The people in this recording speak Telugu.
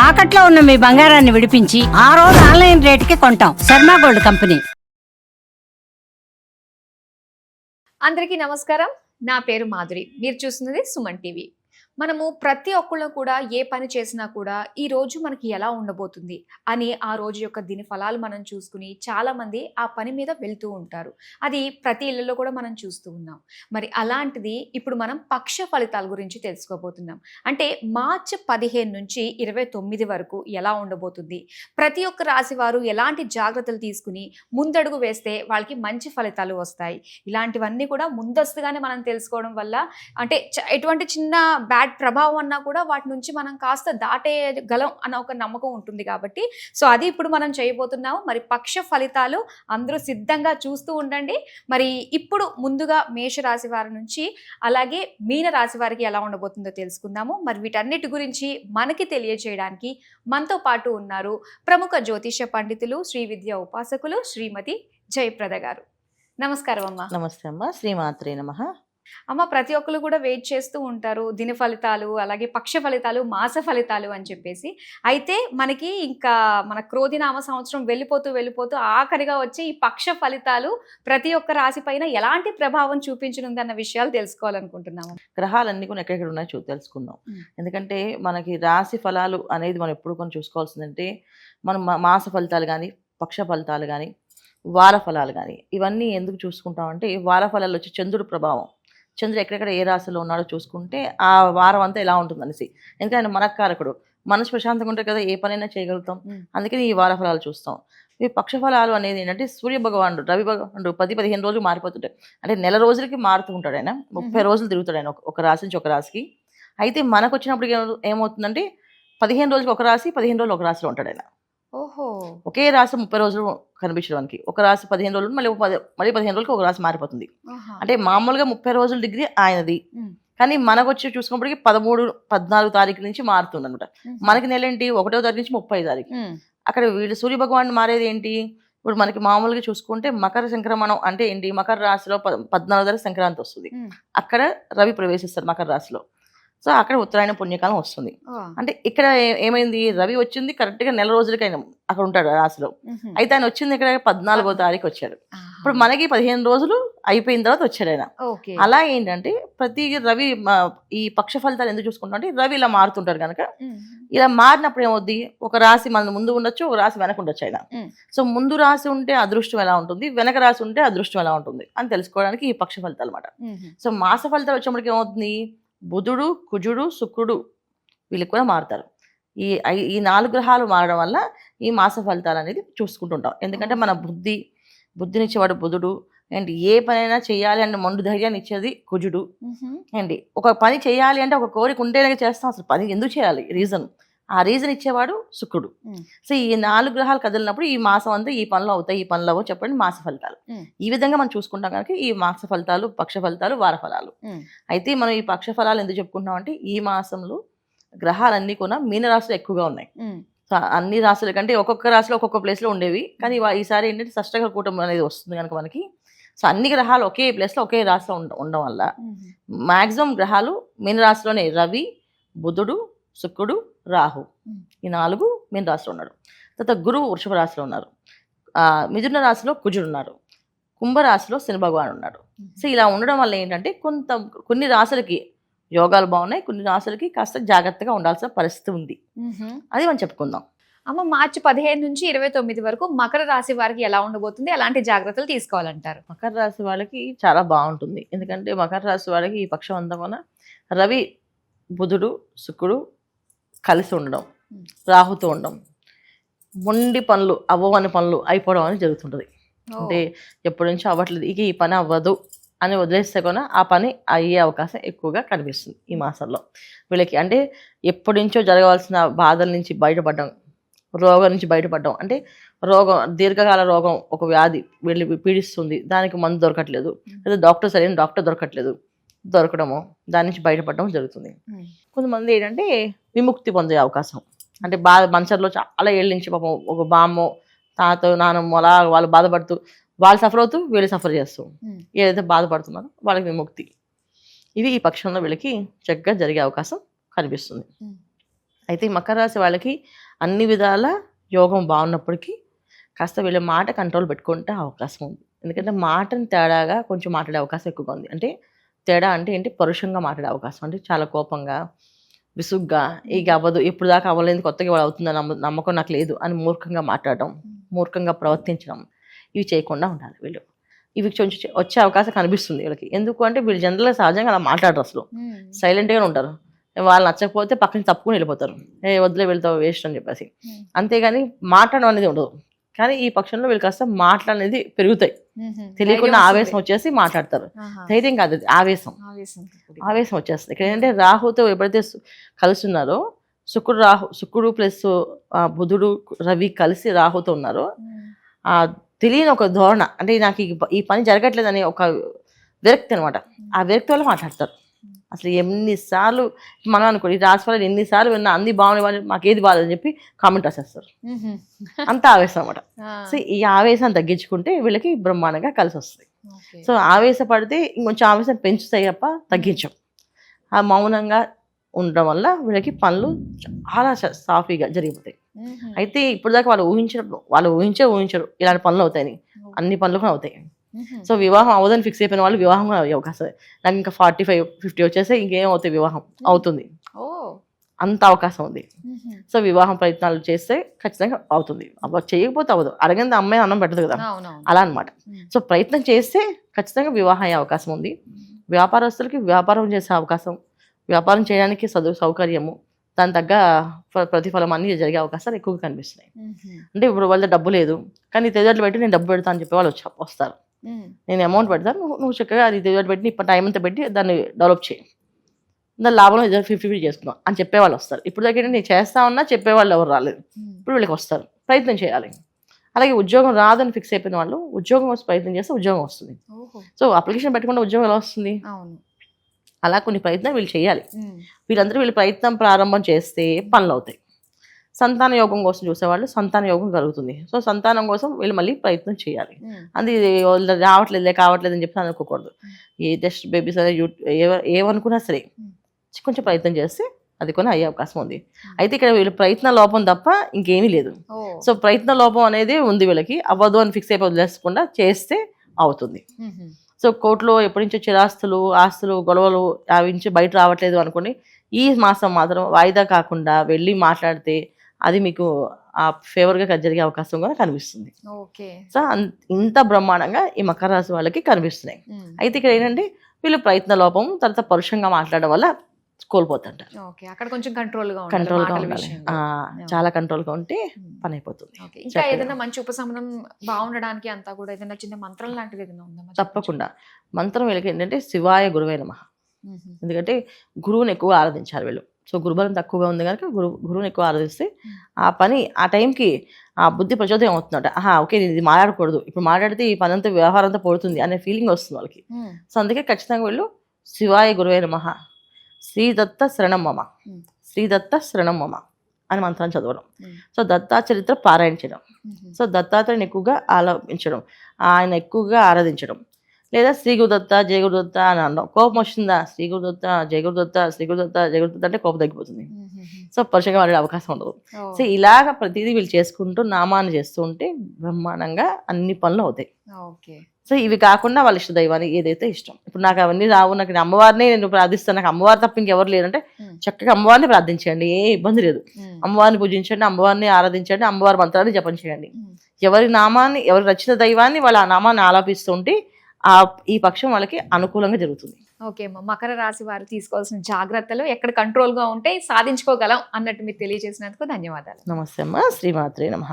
తాకట్లో ఉన్న మీ బంగారాన్ని విడిపించి ఆ రోజు ఆన్లైన్ రేటుకి కొంటాం. Sharma gold company. అందరికీ నమస్కారం. నా పేరు మాధురి. మీరు చూస్తున్నది సుమన్ టీవీ. మనము ప్రతి ఒక్కళ్ళు కూడా ఏ పని చేసినా కూడా ఈ రోజు మనకి ఎలా ఉండబోతుంది అని ఆ రోజు యొక్క దిన ఫలాలు మనం చూసుకుని చాలామంది ఆ పని మీద వెళ్తూ ఉంటారు. అది ప్రతి ఇళ్లలో కూడా మనం చూస్తూ ఉన్నాం. మరి అలాంటిది ఇప్పుడు మనం పక్ష ఫలితాల గురించి తెలుసుకోబోతున్నాం. అంటే మార్చి 15 నుంచి 29 వరకు ఎలా ఉండబోతుంది, ప్రతి ఒక్క రాశి వారు ఎలాంటి జాగ్రత్తలు తీసుకుని ముందడుగు వేస్తే వాళ్ళకి మంచి ఫలితాలు వస్తాయి. ఇలాంటివన్నీ కూడా ముందస్తుగానే మనం తెలుసుకోవడం వల్ల అంటే ఎటువంటి చిన్న బ్యాడ్ ప్రభావం అన్నా కూడా వాటి నుంచి మనం కాస్త దాటేయగలం అన్న ఒక నమ్మకం ఉంటుంది. కాబట్టి అది ఇప్పుడు మనం చేయబోతున్నాము. మరి పక్ష ఫలితాలు అందరూ సిద్ధంగా చూస్తూ ఉండండి. మరి ఇప్పుడు ముందుగా మేషరాశి వారి నుంచి అలాగే మీన రాశి వారికి ఎలా ఉండబోతుందో తెలుసుకుందాము. మరి వీటన్నిటి గురించి మనకి తెలియజేయడానికి మనతో పాటు ఉన్నారు ప్రముఖ జ్యోతిష పండితులు, శ్రీ విద్యా ఉపాసకులు శ్రీమతి జయప్రద గారు. నమస్కారం అమ్మ. నమస్తే అమ్మ. శ్రీమాత్రే నమః. అమ్మ, ప్రతి ఒక్కరు కూడా వెయిట్ చేస్తూ ఉంటారు దిన ఫలితాలు, అలాగే పక్ష ఫలితాలు, మాస ఫలితాలు అని చెప్పేసి. అయితే మనకి ఇంకా మన క్రోధినామ సంవత్సరం వెళ్ళిపోతూ ఆఖరిగా వచ్చి ఈ పక్ష ఫలితాలు ప్రతి ఒక్క రాశి పైన ఎలాంటి ప్రభావం చూపించనుంది అన్న విషయాలు తెలుసుకోవాలనుకుంటున్నాము. గ్రహాలన్నీ కూడా ఎక్కడెక్కడ ఉన్నాయో తెలుసుకుందాం. ఎందుకంటే మనకి రాశి ఫలాలు అనేది మనం ఎప్పుడు కొన్ని చూసుకోవాల్సిందంటే మనం మాస ఫలితాలు కానీ, పక్ష ఫలితాలు కానీ, వార ఫలాలు కానీ ఇవన్నీ ఎందుకు చూసుకుంటామంటే వార ఫలాలు వచ్చి చంద్రుడి ప్రభావం, చంద్రుడు ఎక్కడెక్కడ ఏ రాశిలో ఉన్నాడో చూసుకుంటే ఆ వారం అంతా ఎలా ఉంటుంది అనేసి. ఎందుకంటే ఆయన మనకారకుడు, మనసు ప్రశాంతంగా ఉంటే కదా ఏ పనైనా చేయగలుగుతాం. అందుకని ఈ వార ఫలాలు చూస్తాం. ఈ పక్ష ఫలాలు అనేది ఏంటంటే సూర్య భగవానుడు, రవి భగవానుడు 10-15 రోజులు మారిపోతుంటాయి. అంటే నెల రోజులకి మారుతూ ఉంటాడు ఆయన. 30 రోజులు తిరుగుతాడు ఆయన ఒక రాశి నుంచి ఒక రాశికి. అయితే మనకు వచ్చినప్పుడు ఏమవుతుందంటే 15 రోజులకి ఒక రాశి, 15 రోజులు ఒక రాశిలో ఉంటాడు ఆయన. ఓహో. ఒకే రాశి 30 రోజులు కనిపించడానికి, ఒక రాశి 15 రోజులు, మళ్ళీ 15 రోజులకి ఒక రాశి మారిపోతుంది. అంటే మామూలుగా 30 రోజుల డిగ్రీ ఆయనది, కానీ మనకు వచ్చి చూసుకున్నప్పటికీ 13-14 తారీఖు నుంచి మారుతుంది అనమాట. మనకి నెల ఏంటి 1వ తారీఖు నుంచి 30వ తారీఖు. అక్కడ వీళ్ళు సూర్య భగవాన్ మారేది ఏంటి, ఇప్పుడు మనకి మామూలుగా చూసుకుంటే మకర సంక్రమణం అంటే ఏంటి, మకర రాశిలో 14వ తారీఖు సంక్రాంతి వస్తుంది. అక్కడ రవి ప్రవేశిస్తారు మకర రాశిలో. సో అక్కడ ఉత్తరాయణ పుణ్యకాలం వస్తుంది. అంటే ఇక్కడ ఏమైంది, రవి వచ్చింది కరెక్ట్గా నెల రోజులకి ఆయన అక్కడ ఉంటాడు రాశిలో. అయితే ఆయన వచ్చింది ఇక్కడ 14వ తారీఖు వచ్చాడు. ఇప్పుడు మనకి 15 రోజులు అయిపోయిన తర్వాత వచ్చాడు ఆయన. అలా ఏంటంటే ప్రతి రవి ఈ పక్ష ఫలితాలు ఎందుకు చూసుకుంటాం అంటే రవి ఇలా మారుతుంటారు కనుక ఇలా మారినప్పుడు ఏమవుద్ది, ఒక రాశి మన ముందు ఉండొచ్చు, ఒక రాశి వెనక ఉండొచ్చు ఆయన. సో ముందు రాశి ఉంటే అదృష్టం ఎలా ఉంటుంది, వెనక రాశి ఉంటే అదృష్టం ఎలా ఉంటుంది అని తెలుసుకోవడానికి ఈ పక్ష ఫలితాలు అనమాట. సో మాస ఫలితాలు వచ్చేప్పటికి ఏమవుతుంది, బుధుడు, కుజుడు, శుక్రుడు వీళ్ళు కూడా మారుతారు. ఈ 4 గ్రహాలు మారడం వల్ల ఈ మాస ఫలితాలు అనేది చూసుకుంటుంటాం. ఎందుకంటే మన బుద్ధినిచ్చేవాడు బుధుడు అండ్ ఏ పనైనా చేయాలి అంటే మొండు ధైర్యాన్ని ఇచ్చేది కుజుడు అండి. ఒక పని చేయాలి అంటే ఒక కోరిక ఉంటేనే చేస్తాం, అసలు పని ఎందుకు చేయాలి ఆ రీజన్ ఇచ్చేవాడు శుక్రుడు. సో ఈ 4 గ్రహాలు కదిలినప్పుడు ఈ మాసం అంతా ఈ పనులు అవుతాయి, ఈ పనులు అవ్వవు చెప్పండి మాస ఫలితాలు. ఈ విధంగా మనం చూసుకుంటాం కనుక ఈ మాస ఫలితాలు, పక్ష ఫలితాలు, వార ఫలాలు. అయితే మనం ఈ పక్ష ఫలాలు ఎందుకు చెప్పుకుంటాం అంటే ఈ మాసంలో గ్రహాలన్నీ కూడా మీనరాశులు ఎక్కువగా ఉన్నాయి. అన్ని రాశుల కంటే ఒక్కొక్క రాశిలో ఒక్కొక్క ప్లేస్లో ఉండేవి, కానీ ఈసారి ఏంటంటే షష్టగ్రహ కూటమి అనేది వస్తుంది కనుక మనకి. సో అన్ని గ్రహాలు ఒకే ప్లేస్లో ఒకే రాశిలో ఉండడం వల్ల మ్యాక్సిమం గ్రహాలు మీనరాశిలోనే రవి, బుధుడు, శుక్రుడు, రాహు ఈ 4 మీన రాశిలో ఉన్నాడు. తర్వాత గురువు వృషభ రాశిలో ఉన్నారు, మిథున రాశిలో కుజుడు ఉన్నారు, కుంభరాశిలో శని భగవాన్ ఉన్నాడు. సో ఇలా ఉండడం వల్ల ఏంటంటే కొన్ని రాశులకి యోగాలు బాగున్నాయి, కొన్ని రాశులకి కాస్త జాగ్రత్తగా ఉండాల్సిన పరిస్థితి ఉంది. అది మనం చెప్పుకుందాం. అమ్మ, మార్చి 15 నుంచి 29 వరకు మకర రాశి వారికి ఎలా ఉండబోతుంది, ఎలాంటి జాగ్రత్తలు తీసుకోవాలంటారు? మకర రాశి వాళ్ళకి చాలా బాగుంటుంది. ఎందుకంటే మకర రాశి వాళ్ళకి ఈ పక్షం అంతా కూడా రవి, బుధుడు, శుక్రుడు కలిసి ఉండడం, రాహుతో ఉండడం, మొండి పనులు అవ్వని పనులు అయిపోవడం అనేది జరుగుతుంటుంది. అంటే ఎప్పటి నుంచో అవ్వట్లేదు, ఇక ఈ పని అవ్వదు అని వదిలేస్తే కూడా ఆ పని అయ్యే అవకాశం ఎక్కువగా కనిపిస్తుంది ఈ మాసంలో వీళ్ళకి. అంటే ఎప్పటి నుంచో జరగవలసిన బాధల నుంచి బయటపడడం, రోగం నుంచి బయటపడడం. అంటే దీర్ఘకాల రోగం, ఒక వ్యాధి వీళ్ళు పీడిస్తుంది, దానికి మందు దొరకట్లేదు, లేదా డాక్టర్ దొరకడము, దాని నుంచి బయటపడడం జరుగుతుంది. కొంతమంది ఏంటంటే విముక్తి పొందే అవకాశం, అంటే మంచంలో చాలా ఏళ్ళ నుంచి పాపం ఒక బామ్మో, తాత, నానమ్మో అలా వాళ్ళు బాధపడుతూ వాళ్ళు సఫర్ అవుతూ వీళ్ళు సఫర్ చేస్తూ ఏదైతే బాధపడుతున్నారో వాళ్ళకి విముక్తి, ఇవి ఈ పక్షంలో వీళ్ళకి చక్కగా జరిగే అవకాశం కనిపిస్తుంది. అయితే ఈ మకర రాశి వాళ్ళకి అన్ని విధాల యోగం బాగున్నప్పటికీ కాస్త వీళ్ళ మాట కంట్రోల్ పెట్టుకుంటే అవకాశం ఉంది. ఎందుకంటే మాటని తేడాగా కొంచెం మాట్లాడే అవకాశం ఎక్కువగా ఉంది. అంటే తేడా అంటే ఏంటి, పరుషంగా మాట్లాడే అవకాశం, అంటే చాలా కోపంగా విసుగ్గా ఇక అవ్వదు, ఇప్పుడు దాకా అవ్వలేదు, కొత్తగా ఇవాళ అవుతుందని నమ్మకం నాకు లేదు అని మూర్ఖంగా మాట్లాడడం, మూర్ఖంగా ప్రవర్తించడం, ఇవి చేయకుండా ఉండాలి వీళ్ళు. ఇవి కొంచెం వచ్చే అవకాశం కనిపిస్తుంది వీళ్ళకి. ఎందుకు అంటే వీళ్ళు జనరల్గా సహజంగా అలా మాట్లాడరు, అసలు సైలెంట్గానే ఉంటారు. వాళ్ళు నచ్చకపోతే పక్కన తప్పుకుని వెళ్ళిపోతారు, వదిలే వెళ్తావు వేస్ట్ అని చెప్పేసి. అంతేగాని మాట్లాడడం అనేది ఉండదు. కానీ ఈ పక్షంలో వీళ్ళు కాస్త మాటలనేది పెరుగుతాయి, తెలియకుండా ఆవేశం వచ్చేసి మాట్లాడతారు. ధైర్యం కాదు, అది ఆవేశం వచ్చేస్తుంది. ఇక్కడ ఏంటంటే రాహుతో ఎప్పుడైతే కలుస్తున్నారో, శుక్రుడు ప్లస్ బుధుడు రవి కలిసి రాహుతో ఉన్నారో, ఆ తెలియని ఒక ధోరణ, అంటే నాకు ఈ పని జరగట్లేదని ఒక విరక్తి అనమాట. ఆ విరక్తి వల్ల మాట్లాడతారు. అసలు ఎన్నిసార్లు మనం అనుకోండి, ఈ రాశి వాళ్ళు ఎన్నిసార్లు విన్నా అన్ని బాగున్నాయి వాళ్ళు, మాకు ఏది బాగాలని చెప్పి కామెంట్ రాసేస్తారు. అంత ఆవేశం అనమాట. సో ఈ ఆవేశాన్ని తగ్గించుకుంటే వీళ్ళకి బ్రహ్మాండంగా కలిసి వస్తుంది. సో ఆవేశపడితే ఇంకొంచెం ఆవేశం పెంచుతాయి తప్ప తగ్గించం. ఆ మౌనంగా ఉండడం వల్ల వీళ్ళకి పనులు చాలా సాఫీగా జరిగిపోతాయి. అయితే ఇప్పుడు దాకా వాళ్ళు ఊహించరు ఇలాంటి పనులు అవుతాయని. అన్ని పనులు కూడా అవుతాయి. సో వివాహం అవ్వదని ఫిక్స్ అయిపోయిన వాళ్ళు వివాహం కూడా అయ్యే అవకాశం. నాకు ఇంకా 45-50 వచ్చేస్తే ఇంకేం అవుతాయి, వివాహం అవుతుంది, అంత అవకాశం ఉంది. సో వివాహం ప్రయత్నాలు చేస్తే ఖచ్చితంగా అవుతుంది. చేయకపోతే అవ్వదు. అరగంద అమ్మాయి అన్నం పెట్టదు కదా, అలా అనమాట. సో ప్రయత్నం చేస్తే ఖచ్చితంగా వివాహం అయ్యే అవకాశం ఉంది. వ్యాపారస్తులకి వ్యాపారం చేసే అవకాశం, వ్యాపారం చేయడానికి సౌకర్యము, దాని తగ్గ ప్రతిఫలం అన్ని జరిగే అవకాశాలు ఎక్కువగా కనిపిస్తున్నాయి. అంటే ఇప్పుడు వాళ్ళ డబ్బు లేదు కానీ తెజట్లు పెట్టి నేను డబ్బు పెడతాను అని చెప్పి వాళ్ళు వస్తారు. నేను అమౌంట్ పెడతాను, నువ్వు చక్కగా అది తెజట్లు పెట్టి ఇప్పుడు టైం అంతా పెట్టి దాన్ని డెవలప్ చేయి, దాని లాభం 50-50 చేసుకున్నాం అని చెప్పేవాళ్ళు వస్తారు. ఇప్పుడు దగ్గర నేను చేస్తా ఉన్నా చెప్పేవాళ్ళు ఎవరు రాలేదు. ఇప్పుడు వీళ్ళకి వస్తారు, ప్రయత్నం చేయాలి. అలాగే ఉద్యోగం రాదని ఫిక్స్ అయిపోయిన వాళ్ళు ఉద్యోగం కోసం ప్రయత్నం చేస్తే ఉద్యోగం వస్తుంది. సో అప్లికేషన్ పెట్టకుండా ఉద్యోగం ఎలా వస్తుంది? అలా కొన్ని ప్రయత్నం వీళ్ళు చేయాలి. వీళ్ళు ప్రయత్నం ప్రారంభం చేస్తే పనులు అవుతాయి. సంతాన యోగం కోసం చూసేవాళ్ళు సంతాన యోగం కలుగుతుంది. సో సంతానం కోసం వీళ్ళు మళ్ళీ ప్రయత్నం చేయాలి. అది రావట్లేదు కావట్లేదు అని చెప్పి అనుకోకూడదు. ఏ టెస్ట్ బేబీ సరే ఏమనుకున్నా సరే కొంచెం ప్రయత్నం చేస్తే అది కొన్ని అయ్యే అవకాశం ఉంది. అయితే ఇక్కడ వీళ్ళు ప్రయత్న లోపం తప్ప ఇంకేమీ లేదు. సో ప్రయత్న లోపం అనేది ఉంది వీళ్ళకి. అవ్వదు అని ఫిక్స్ అయిపోయి వదిలేకుండా చేస్తే అవుతుంది. సో కోర్టులో ఎప్పటి నుంచో చిరాస్తులు ఆస్తులు గొడవలు అవి నుంచి బయట రావట్లేదు అనుకోండి, ఈ మాసం మాత్రం వాయిదా కాకుండా వెళ్ళి మాట్లాడితే అది మీకు ఆ ఫేవర్గా జరిగే అవకాశం కూడా కనిపిస్తుంది. సో ఇంత బ్రహ్మాండంగా ఈ మకర రాశి వాళ్ళకి కనిపిస్తున్నాయి. అయితే ఇక్కడ ఏంటంటే వీళ్ళు ప్రయత్న లోపం తర్వాత పరుషంగా మాట్లాడడం వల్ల కోల్పోతుంటారు. కంట్రోల్గా ఉండాలి, చాలా కంట్రోల్గా ఉంటే పని అయిపోతుంది. ఇంకా ఏదైనా మంచి ఉపశమనం బాగుండడానికి అంతా కూడా ఏదైనా చిన్న మంత్రం లాంటిది ఏదైనా ఉందా? తప్పకుండా. మంత్రం వీళ్ళకి ఏంటంటే శివాయ గురువే నమః. ఎందుకంటే గురువుని ఎక్కువ ఆరాధించారు వీళ్ళు. సో గురుబలం తక్కువగా ఉంది కనుక గురువుని ఎక్కువ ఆరాధిస్తే ఆ పని ఆ టైంకి ఆ బుద్ధి ప్రచోదయం అవుతుందట. ఓకే ఇది మాట్లాడకూడదు, ఇప్పుడు మాట్లాడితే ఈ పని అంతా వ్యవహారం అంతా పోతుంది అనే ఫీలింగ్ వస్తుంది వాళ్ళకి. సో అందుకే ఖచ్చితంగా వీళ్ళు శివాయ గురువే నమః, శ్రీదత్త శరణం మమ, శ్రీదత్త శరణం మమ అని మంత్రాన్ని చదవడం. సో దత్తాచరిత్ర పారాయణ చేయడం. సో దత్తాత్రేయుని ఎక్కువగా ఆలోచించడం, ఆయన ఎక్కువగా ఆరాధించడం. లేదా శ్రీ గురుదత్త జయ గురుదత్త అని అనడం. కోపం వస్తుందా శ్రీ గురుదత్త జయ గురుదత్త శ్రీ గురుదత్త జయ గురుదత్త అంటే కోపం తగ్గిపోతుంది. సో పరుషంగా వాడే అవకాశం ఉండదు. సో ఇలాగ ప్రతిదీ వీళ్ళు చేసుకుంటూ నామాన్ని చేస్తూ ఉంటే బ్రహ్మాండంగా అన్ని పనులు అవుతాయి. సో ఇవి కాకుండా వాళ్ళ ఇష్ట దైవానికి ఏదైతే ఇష్టం, ఇప్పుడు నాకు అవన్నీ రావు, నాకు అమ్మవారిని నేను ప్రార్థిస్తాను, నాకు అమ్మవారి తప్ప ఇంకెవరు లేరంటే చక్కగా అమ్మవారిని ప్రార్థించండి, ఏ ఇబ్బంది లేదు. అమ్మవారిని పూజించండి, అమ్మవారిని ఆరాధించండి, అమ్మవారి మంత్రాన్ని జపం చేయండి. ఎవరి నామాన్ని ఎవరి రచిత దైవాన్ని వాళ్ళ ఆ నామాన్ని ఆలాపిస్తుంటే ఈ పక్షం వాళ్ళకి అనుకూలంగా జరుగుతుంది. ఓకే అమ్మా, మకర రాశి వారు తీసుకోవాల్సిన జాగ్రత్తలు ఎక్కడ కంట్రోల్గా ఉంటే సాధించుకోగలం అన్నట్టు మీరు తెలియజేసినందుకు ధన్యవాదాలు. నమస్తే అమ్మా. శ్రీమాత్రే నమః.